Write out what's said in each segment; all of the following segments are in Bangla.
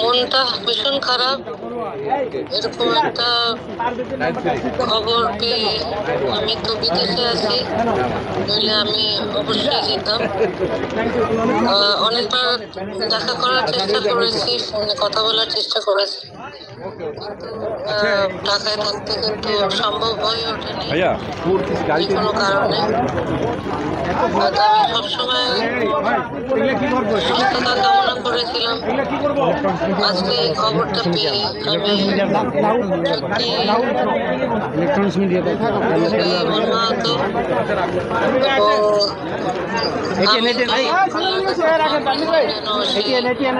মনটা ভীষণ খারাপ। এরকম একটা খবর পেয়ে আমি তো বিদেশে আছি, নইলে আমি অবশ্যই যেতাম। অনেকবার দেখা করার চেষ্টা করেছি, ফোনে কথা বলার চেষ্টা করেছি, ঢাকায় থাকতে কিন্তু সম্ভব হয়ে ওঠেনি যে কোনো কারণে। আমি সবসময় সুস্থতা কামনা করেছিলাম। আজকে এই খবরটা পেয়ে আমি সত্যি মর্মাহত এবং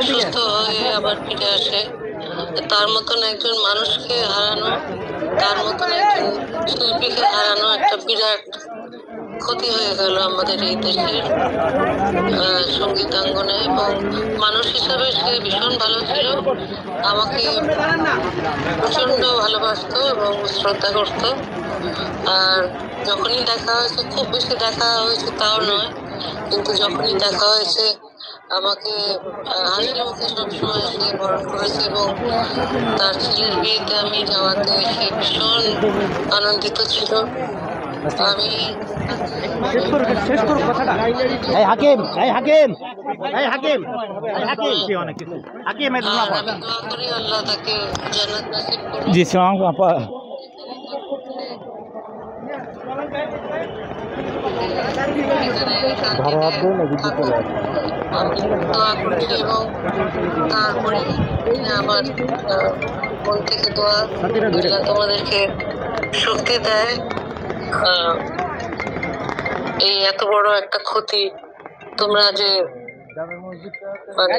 সুস্থ হয়ে আবার ফিরে আসে। তার মতন একজন মানুষকে হারানো, তার মতন একজন শিল্পীকে হারানো একটা বিরাট ক্ষতি হয়ে গেল আমাদের এই দেশের সঙ্গীতাঙ্গনে। এবং মানুষ হিসাবে সে ভীষণ ভালো ছিল, আমাকে প্রচন্ড ভালোবাসতো এবং শ্রদ্ধা করতো। আর যখনই দেখা হয়েছে, খুব বেশি দেখা হয়েছে তাও নয়, কিন্তু যখনই দেখা হয়েছে আমাকে হাসি মুখে সবসময় সে বরণ করেছে। এবং তার ছেলের বিয়েতে আমি যাওয়াতে সে ভীষণ আনন্দিত ছিল। আমি আল্লাহ তাকে জান্নাত নসিব করুন। জি সালাম আপা। এবং তারপরে আমার মন থেকে দোয়া তোমাদেরকে শক্তি দেয় এই এত বড় একটা ক্ষতি তোমরা যে মানে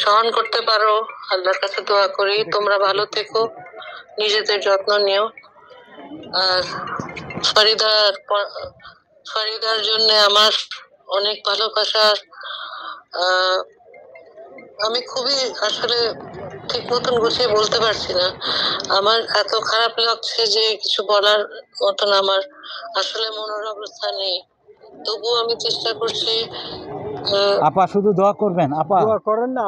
সহন করতে পারো। আল্লাহর কাছে দোয়া করি তোমরা ভালো থেকো, নিজেদের যত্ন নিও। আর ফরিদার জন্য আমার অনেক ভালোবাসার। আমি খুবই আসলে ঠিক মতন গুছিয়ে বলতে পারছি না, আমার এত খারাপ লাগছে যে কিছু বলার মতন আমার আসলে মনের অবস্থা নেই। তবুও আমি চেষ্টা করছি। আপা শুধু দোয়া করবেন, আপা করেন না,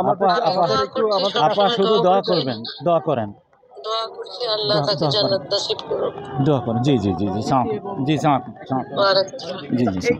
আপা শুধু দোয়া করবেন, দোয়া করেন, দোয়া করছি আল্লাহ তাকে জান্নাত নসিব করুন। দোয়া করেন। জি জি জি জি জি জি জি